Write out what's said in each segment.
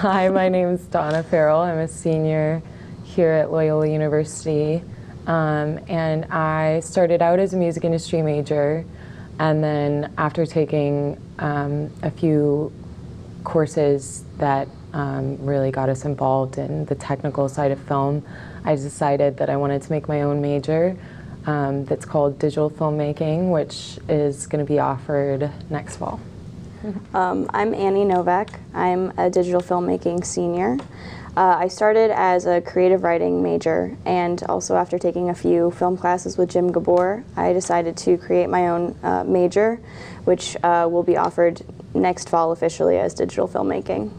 Hi, my name is Donna Ferrell. I'm a senior here at Loyola University. And I started out as a music industry major, and then after taking a few courses that really got us involved in the technical side of film, I decided that I wanted to make my own major that's called Digital Filmmaking, which is going to be offered next fall. I'm Annie Nowak. I'm a digital filmmaking senior. I started as a creative writing major, and also after taking a few film classes with Jim Gabor, I decided to create my own major, which will be offered next fall officially as digital filmmaking.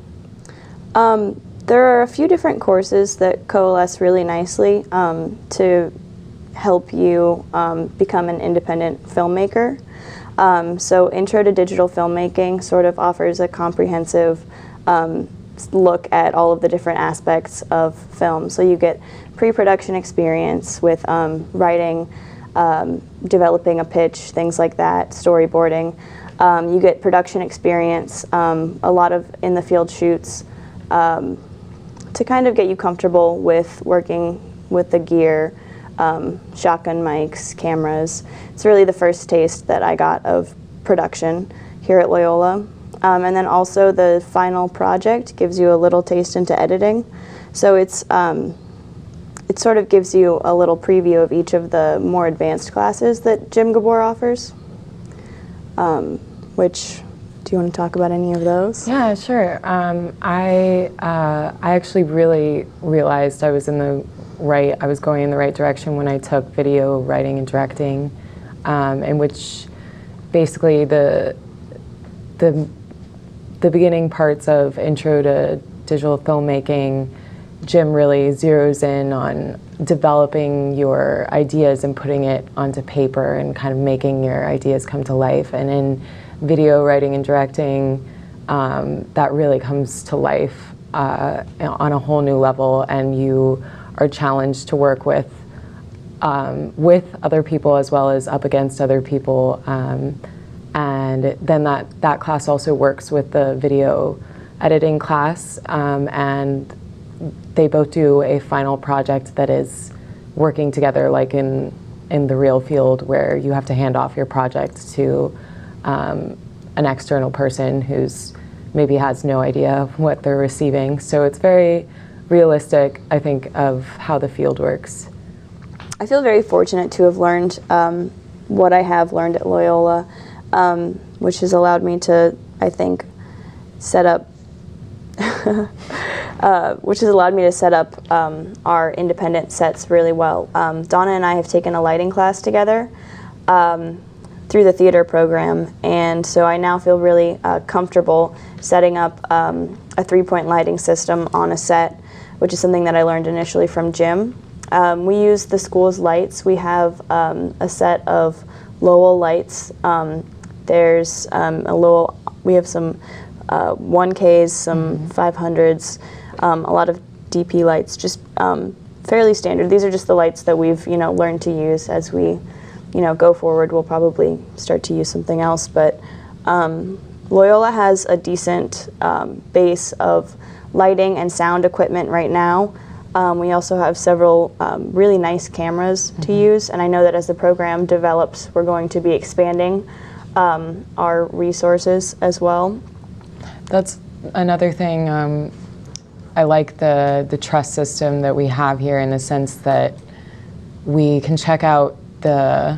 There are a few different courses that coalesce really nicely to help you become an independent filmmaker. So Intro to Digital Filmmaking sort of offers a comprehensive look at all of the different aspects of film. So you get pre-production experience with writing, developing a pitch, things like that, storyboarding. You get production experience, a lot of in-the-field shoots to kind of get you comfortable with working with the gear, shotgun mics, cameras. It's really the first taste that I got of production here at Loyola. And then also the final project gives you a little taste into editing. So it sort of gives you a little preview of each of the more advanced classes that Jim Gabor offers. Do you want to talk about any of those? Yeah, sure. I actually really realized I was going in the right direction when I took video writing and directing, in which basically the beginning parts of Intro to Digital Filmmaking, Jim really zeroes in on developing your ideas and putting it onto paper and kind of making your ideas come to life. And in video writing and directing, that really comes to life on a whole new level, and you are challenged to work with other people as well as up against other people. And then that class also works with the video editing class, and they both do a final project that is working together like in the real field, where you have to hand off your project to an external person who's maybe has no idea what they're receiving. So it's very realistic, I think, of how the field works. I feel very fortunate to have learned what I have learned at Loyola, which has allowed me to, I think, set up our independent sets really well. Donna and I have taken a lighting class together through the theater program, and so I now feel really comfortable setting up a three-point lighting system on a set, which is something that I learned initially from Jim. We use the school's lights. We have a set of Loyola lights. There's we have some 1Ks, some 500s, a lot of DP lights, just fairly standard. These are just the lights that we've learned to use. As we go forward, we'll probably start to use something else. But Loyola has a decent base of lighting and sound equipment right now. We also have several really nice cameras to use, and I know that as the program develops, we're going to be expanding our resources as well. That's another thing. I like the trust system that we have here, in the sense that we can check out the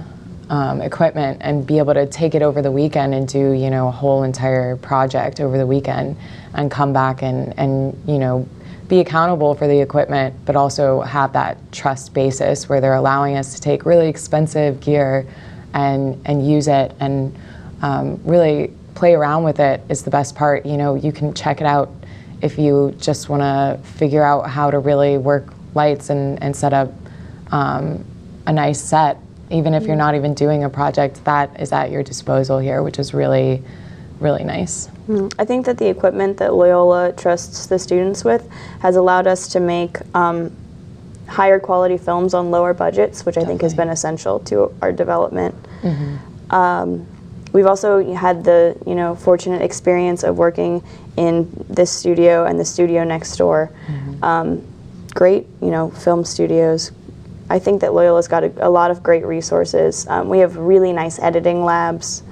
equipment and be able to take it over the weekend and do a whole entire project over the weekend, and come back and be accountable for the equipment, but also have that trust basis where they're allowing us to take really expensive gear and use it and really play around with it is the best part. You can check it out if you just want to figure out how to really work lights and set up a nice set. Even if you're not even doing a project, that is at your disposal here, which is really, really nice. I think that the equipment that Loyola trusts the students with has allowed us to make higher quality films on lower budgets, which I think has been essential to our development. We've also had the fortunate experience of working in this studio and the studio next door. Great film studios. I think that Loyola's got a lot of great resources. We have really nice editing labs.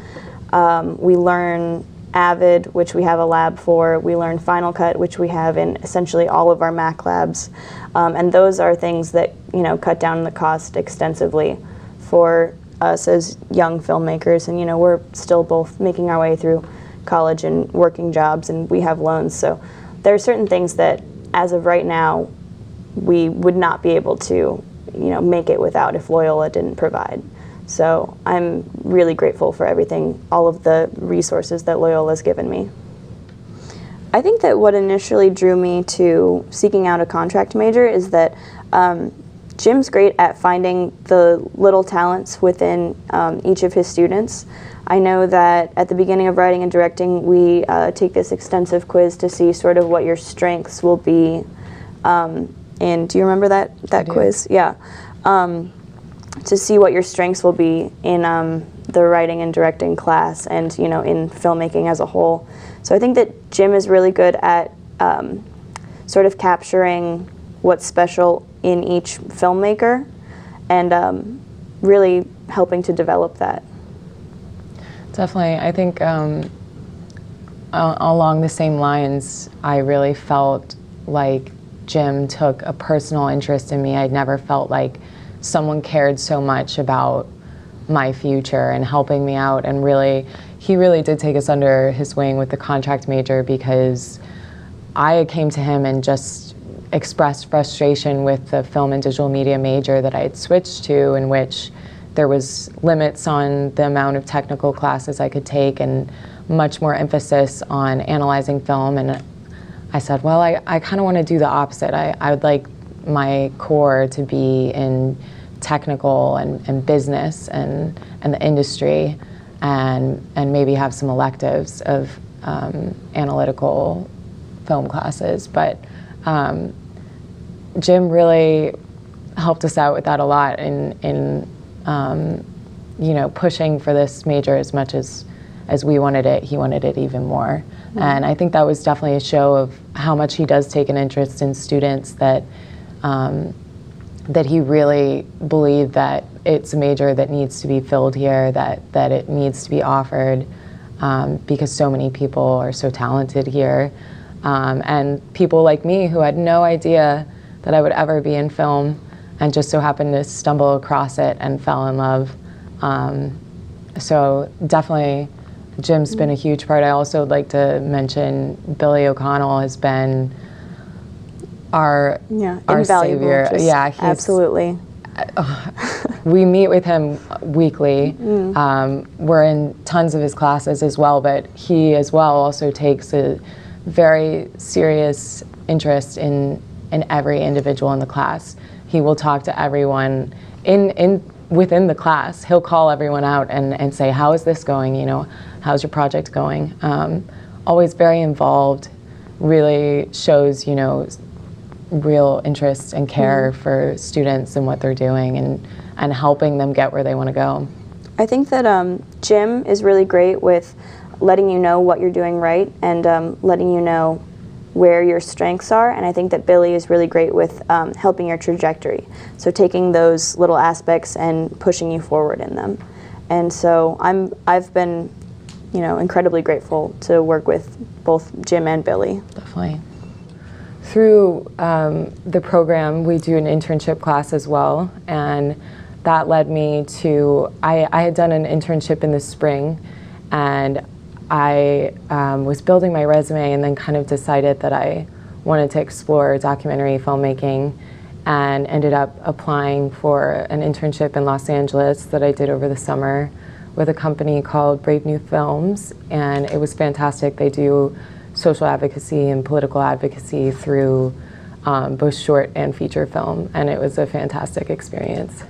We learn Avid, which we have a lab for. We learn Final Cut, which we have in essentially all of our Mac labs. And those are things that cut down the cost extensively for us as young filmmakers. And we're still both making our way through college and working jobs, and we have loans. So there are certain things that, as of right now, we would not be able to make it without if Loyola didn't provide. So I'm really grateful for everything, all of the resources that Loyola's given me. I think that what initially drew me to seeking out a contract major is that Jim's great at finding the little talents within each of his students. I know that at the beginning of writing and directing, we take this extensive quiz to see sort of what your strengths will be. And do you remember that quiz? Yeah. To see what your strengths will be in the writing and directing class, and in filmmaking as a whole. So I think that Jim is really good at sort of capturing what's special in each filmmaker, and really helping to develop that. Definitely. I think along the same lines, I really felt like Jim took a personal interest in me. I'd never felt like someone cared so much about my future and helping me out, and he really did take us under his wing with the contract major, because I came to him and just expressed frustration with the film and digital media major that I had switched to, in which there was limits on the amount of technical classes I could take and much more emphasis on analyzing film. And I said, well, I kind of want to do the opposite. I would like my core to be in technical and business and the industry, and maybe have some electives of analytical film classes. But Jim really helped us out with that a lot in pushing for this major as much as we wanted it. He wanted it even more. Mm-hmm. And I think that was definitely a show of how much he does take an interest in students, that he really believed that it's a major that needs to be filled here, that it needs to be offered, because so many people are so talented here. And people like me who had no idea that I would ever be in film, and just so happened to stumble across it and fell in love. So definitely Jim's been a huge part. I also would like to mention Billy O'Connell has been our savior. Yeah, absolutely. We meet with him weekly. We're in tons of his classes as well, but he as well also takes a very serious interest in every individual in the class. He will talk to everyone within the class. He'll call everyone out and say, how is this going? How's your project going? Always very involved, really shows, real interest and care for students and what they're doing, and helping them get where they want to go. I think that Jim is really great with letting you know what you're doing right, and letting you know where your strengths are. And I think that Billy is really great with helping your trajectory. So taking those little aspects and pushing you forward in them. And so I've been, incredibly grateful to work with both Jim and Billy. Definitely. Through the program, we do an internship class as well, and that led me to, I had done an internship in the spring, and I was building my resume and then kind of decided that I wanted to explore documentary filmmaking, and ended up applying for an internship in Los Angeles that I did over the summer with a company called Brave New Films, and it was fantastic. They do social advocacy and political advocacy through both short and feature film, and it was a fantastic experience.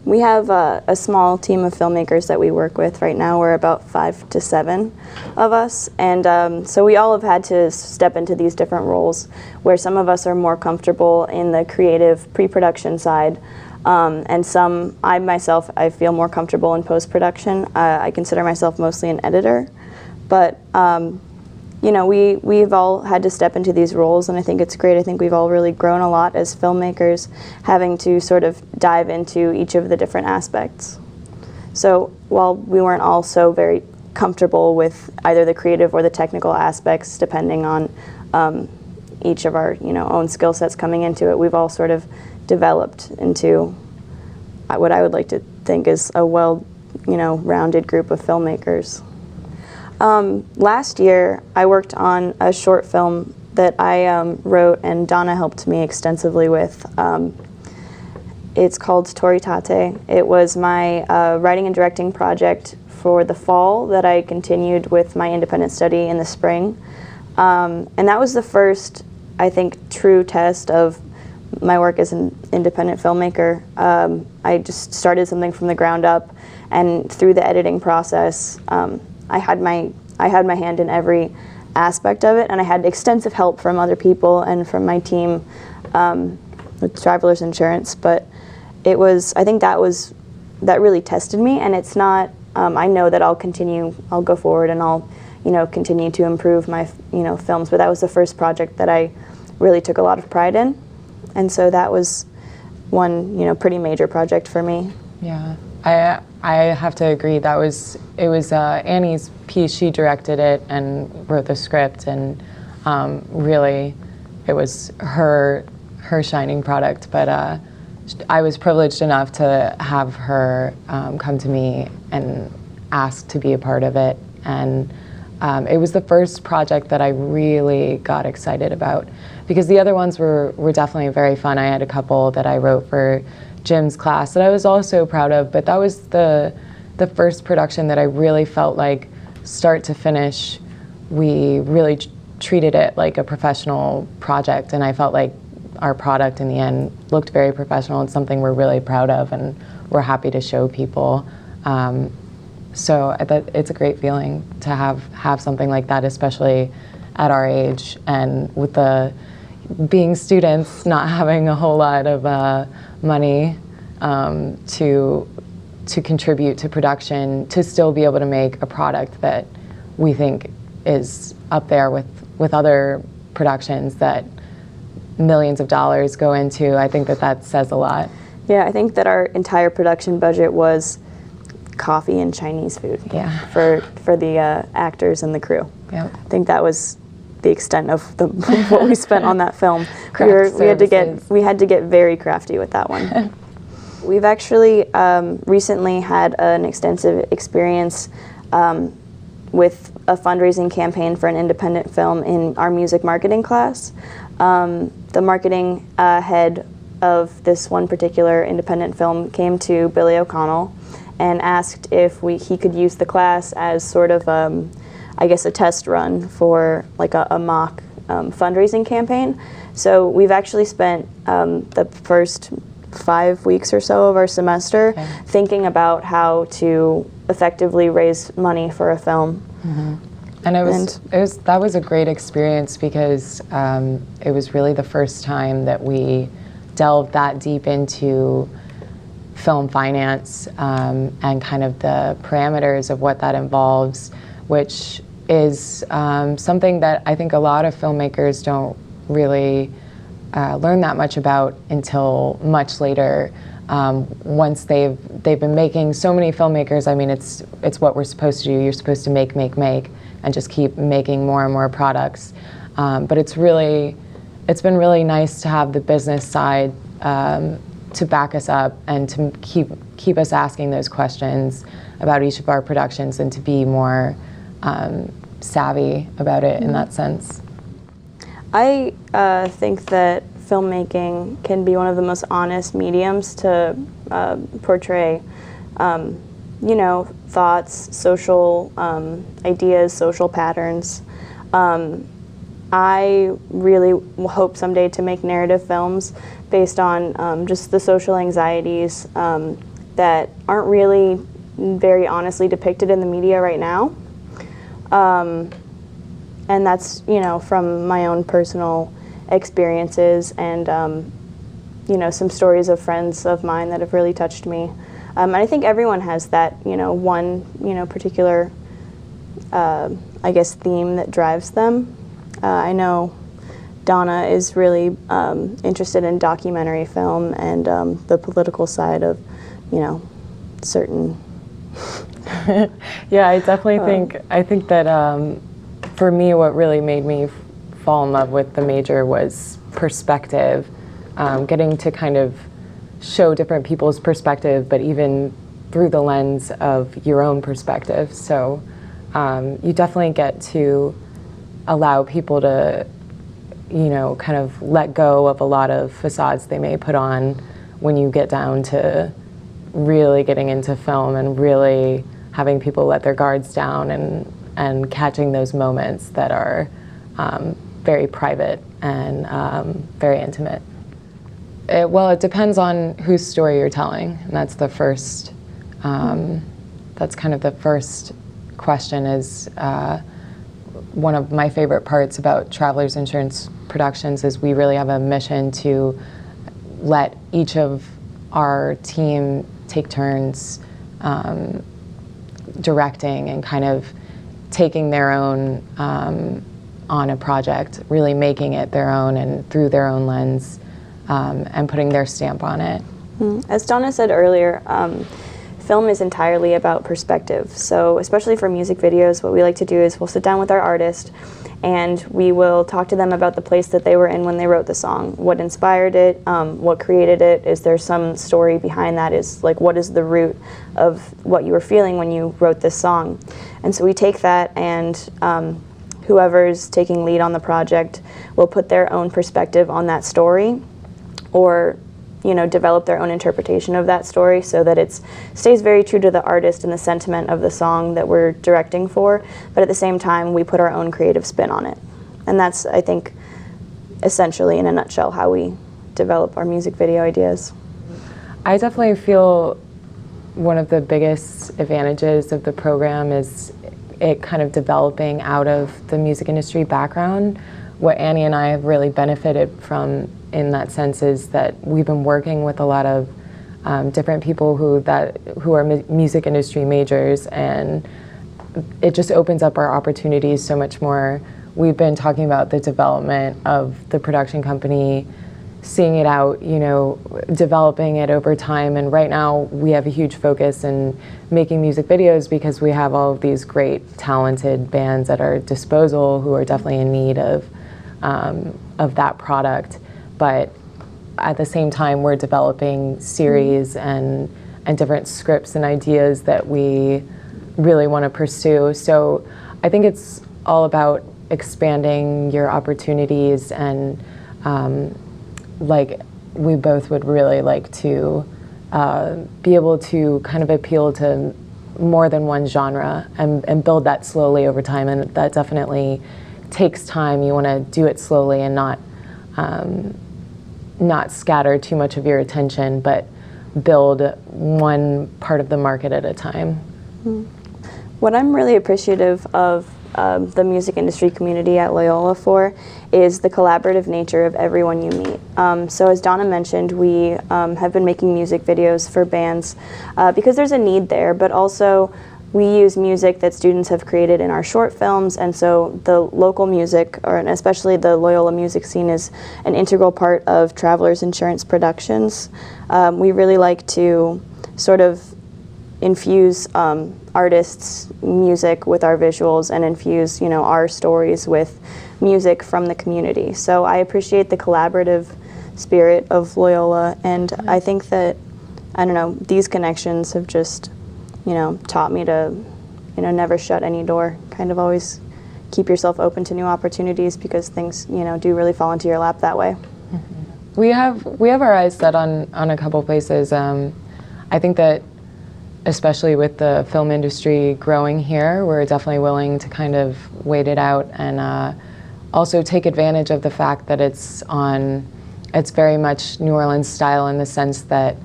We have a small team of filmmakers that we work with right now. We're about 5 to 7 of us, and so we all have had to step into these different roles, where some of us are more comfortable in the creative pre-production side, and some, I feel more comfortable in post-production. I consider myself mostly an editor, but you know, we've all had to step into these roles, and I think it's great. I think we've all really grown a lot as filmmakers, having to sort of dive into each of the different aspects. So while we weren't all so very comfortable with either the creative or the technical aspects, depending on each of our own skill sets coming into it, we've all sort of developed into what I would like to think is a rounded group of filmmakers. Last year, I worked on a short film that I wrote and Donna helped me extensively with. It's called Toritate. It was my writing and directing project for the fall that I continued with my independent study in the spring. And that was the first, I think, true test of my work as an independent filmmaker. I just started something from the ground up, and through the editing process, I had my hand in every aspect of it, and I had extensive help from other people and from my team with Travelers Insurance. But I think that really tested me, and it's not. I know that I'll go forward, and I'll continue to improve my films. But that was the first project that I really took a lot of pride in, and so that was one pretty major project for me. Yeah, I have to agree. It was Annie's piece. She directed it and wrote the script, and really, it was her shining product. But I was privileged enough to have her come to me and ask to be a part of it, and it was the first project that I really got excited about, because the other ones were definitely very fun. I had a couple that I wrote for Jim's class that I was also proud of, but that was the first production that I really felt like, start to finish, we really treated it like a professional project, and I felt like our product in the end looked very professional and something we're really proud of and we're happy to show people. So it's a great feeling to have something like that, especially at our age and with being students, not having a whole lot of money to contribute to production, to still be able to make a product that we think is up there with other productions that millions of dollars go into. I think that says a lot. Yeah, I think that our entire production budget was coffee and Chinese food. Yeah. For the actors and the crew. Yep. I think that was the extent of what we spent on that film. We had to get very crafty with that one. We've actually recently had an extensive experience with a fundraising campaign for an independent film in our music marketing class. The marketing head of this one particular independent film came to Billy O'Connell and asked if he could use the class as sort of, I guess, a test run for like a mock fundraising campaign. So we've actually spent the first 5 weeks or so of our semester thinking about how to effectively raise money for a film. Mm-hmm. And that was a great experience, because it was really the first time that we delved that deep into film finance and kind of the parameters of what that involves, which is something that I think a lot of filmmakers don't really learn that much about until much later. Once they've been making, so many filmmakers, I mean, it's what we're supposed to do. You're supposed to make, and just keep making more and more products. But it's been really nice to have the business side to back us up and to keep us asking those questions about each of our productions, and to be more savvy about it in that sense. I think that filmmaking can be one of the most honest mediums to portray thoughts, social ideas, social patterns. I really hope someday to make narrative films based on just the social anxieties that aren't really very honestly depicted in the media right now. And that's, from my own personal experiences and some stories of friends of mine that have really touched me. And I think everyone has that, one, particular, I guess, theme that drives them. I know Donna is really interested in documentary film and the political side of, certain. Yeah, I definitely think that for me, what really made me fall in love with the major was perspective, getting to kind of show different people's perspective, but even through the lens of your own perspective. So you definitely get to allow people to, kind of let go of a lot of facades they may put on when you get down to really getting into film and really having people let their guards down and catching those moments that are very private and very intimate. It depends on whose story you're telling, and that's the first, that's kind of the first question is, one of my favorite parts about Travelers Insurance Productions is we really have a mission to let each of our team take turns directing and kind of taking their own on a project, really making it their own and through their own lens and putting their stamp on it. As Donna said earlier, film is entirely about perspective. So especially for music videos, what we like to do is we'll sit down with our artist and we will talk to them about the place that they were in when they wrote the song, what inspired it, what created it, is there some story behind that, is like what is the root of what you were feeling when you wrote this song. And so we take that and whoever's taking lead on the project will put their own perspective on that story or develop their own interpretation of that story so that it stays very true to the artist and the sentiment of the song that we're directing for, but at the same time we put our own creative spin on it. And that's, I think, essentially in a nutshell how we develop our music video ideas. I definitely feel one of the biggest advantages of the program is it kind of developing out of the music industry background. What Annie and I have really benefited from in that sense is that we've been working with a lot of different people who are music industry majors, and it just opens up our opportunities so much more. We've been talking about the development of the production company, seeing it out, developing it over time, and right now we have a huge focus in making music videos because we have all of these great talented bands at our disposal who are definitely in need of that product. But at the same time, we're developing series and different scripts and ideas that we really want to pursue. So I think it's all about expanding your opportunities, and we both would really like to be able to kind of appeal to more than one genre and build that slowly over time, and that definitely takes time. You want to do it slowly and not scatter too much of your attention, but build one part of the market at a time. What I'm really appreciative of the music industry community at Loyola for is the collaborative nature of everyone you meet. So as Donna mentioned, we have been making music videos for bands because there's a need there, but also we use music that students have created in our short films, and so the local music, and especially the Loyola music scene, is an integral part of Travelers Insurance Productions. We really like to sort of infuse artists' music with our visuals and infuse, our stories with music from the community. So I appreciate the collaborative spirit of Loyola, and I think that, these connections have just taught me to, never shut any door. Kind of always keep yourself open to new opportunities because things, do really fall into your lap that way. Mm-hmm. We have our eyes set on a couple places. I think that especially with the film industry growing here, we're definitely willing to kind of wait it out and also take advantage of the fact that it's very much New Orleans style in the sense that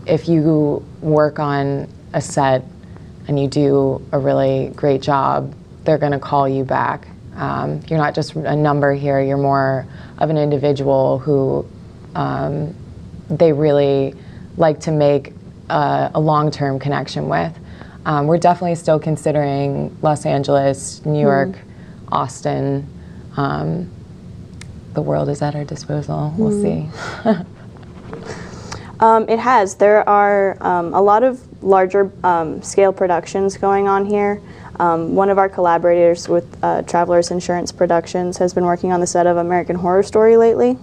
if you work on a set and you do a really great job, they're going to call you back. You're not just a number here, you're more of an individual who they really like to make a long-term connection with. We're definitely still considering Los Angeles, New York, Austin. The world is at our disposal. We'll see. It has. There are a lot of larger scale productions going on here. One of our collaborators with Travelers Insurance Productions has been working on the set of American Horror Story lately.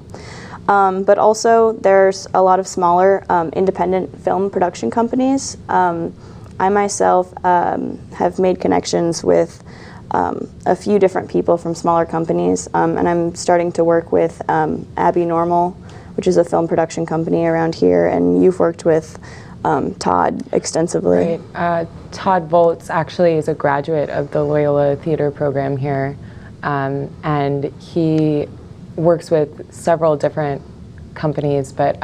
But also there's a lot of smaller independent film production companies. I myself have made connections with a few different people from smaller companies, and I'm starting to work with Abby Normal, which is a film production company around here, and you've worked with Todd extensively. Right. Todd Volz actually is a graduate of the Loyola theater program here, and he works with several different companies, but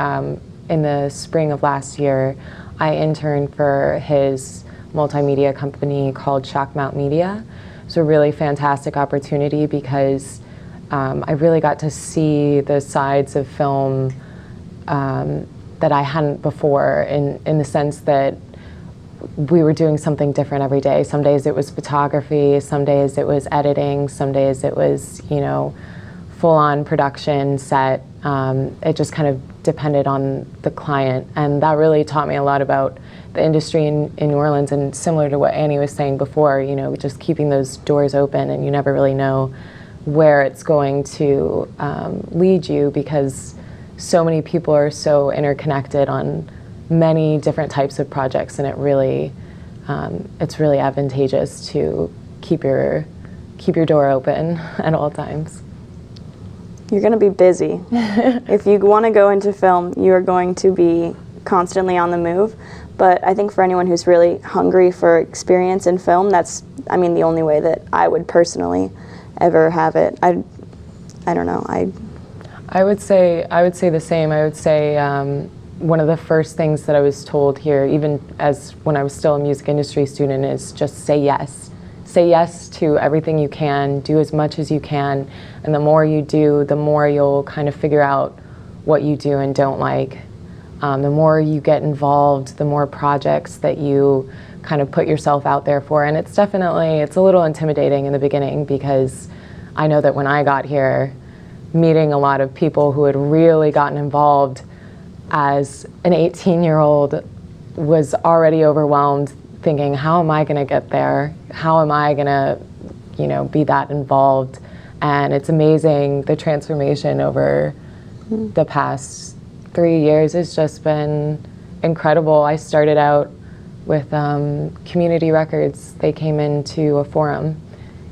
in the spring of last year, I interned for his multimedia company called Shockmount Media. It's a really fantastic opportunity because I really got to see the sides of film that I hadn't before, in the sense that we were doing something different every day. Some days it was photography, some days it was editing, some days it was, you know, full-on production set. It just kind of depended on the client, and that really taught me a lot about the industry in New Orleans, and similar to what Annie was saying before, you know, just keeping those doors open, and you never really know where it's going to lead you, because so many people are so interconnected on many different types of projects, and it's really advantageous to keep your door open at all times. You're going to be busy. If you want to go into film, you are going to be constantly on the move. But I think for anyone who's really hungry for experience in film, that's, I mean, the only way that I would personally ever have it. I don't know. I would say the same. I would say one of the first things that I was told here, even as when I was still a music industry student, is just say yes. Say yes to everything you can, do as much as you can, and the more you do, the more you'll kind of figure out what you do and don't like. The more you get involved, the more projects that you kind of put yourself out there for. And it's a little intimidating in the beginning, because I know that when I got here, meeting a lot of people who had really gotten involved as an 18-year-old was already overwhelmed, thinking, how am I going to get there? How am I going to, you know, be that involved? And it's amazing, the transformation over the past 3 years has just been incredible. I started out with Community Records. They came into a forum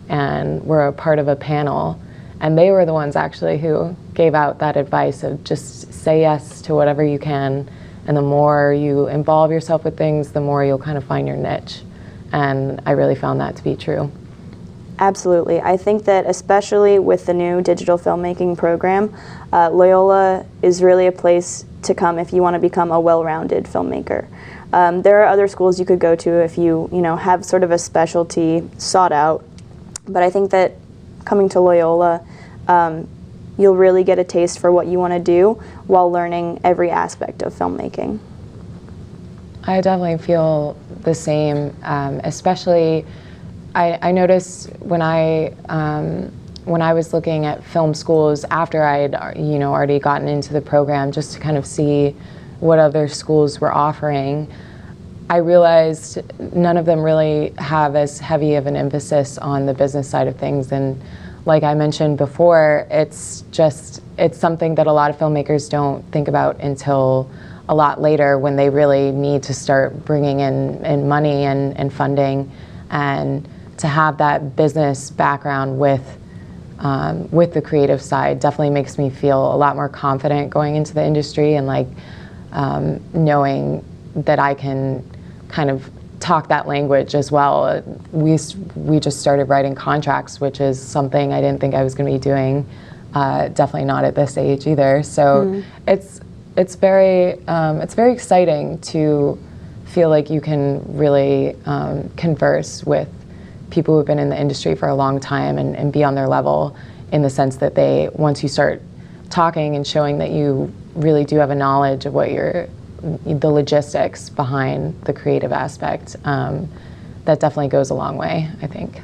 and were a part of a panel, and they were the ones actually who gave out that advice of just say yes to whatever you can, and the more you involve yourself with things, the more you'll kind of find your niche. And I really found that to be true. Absolutely. I think that especially with the new digital filmmaking program, Loyola is really a place to come if you want to become a well-rounded filmmaker. There are other schools you could go to if you have sort of a specialty sought out, but I think that coming to Loyola, you'll really get a taste for what you want to do while learning every aspect of filmmaking. I definitely feel the same, especially I noticed when I was looking at film schools after I had already gotten into the program, just to kind of see what other schools were offering, I realized none of them really have as heavy of an emphasis on the business side of things. And like I mentioned before, it's something that a lot of filmmakers don't think about until a lot later, when they really need to start bringing in money and funding. And to have that business background with the creative side definitely makes me feel a lot more confident going into the industry, and knowing that I can kind of talk that language as well. We just started writing contracts, which is something I didn't think I was going to be doing. Definitely not at this age either. So it's very exciting to feel like you can really converse with people who've been in the industry for a long time and be on their level, in the sense that once you start talking and showing that you really do have a knowledge of what the logistics behind the creative aspect, that definitely goes a long way, I think.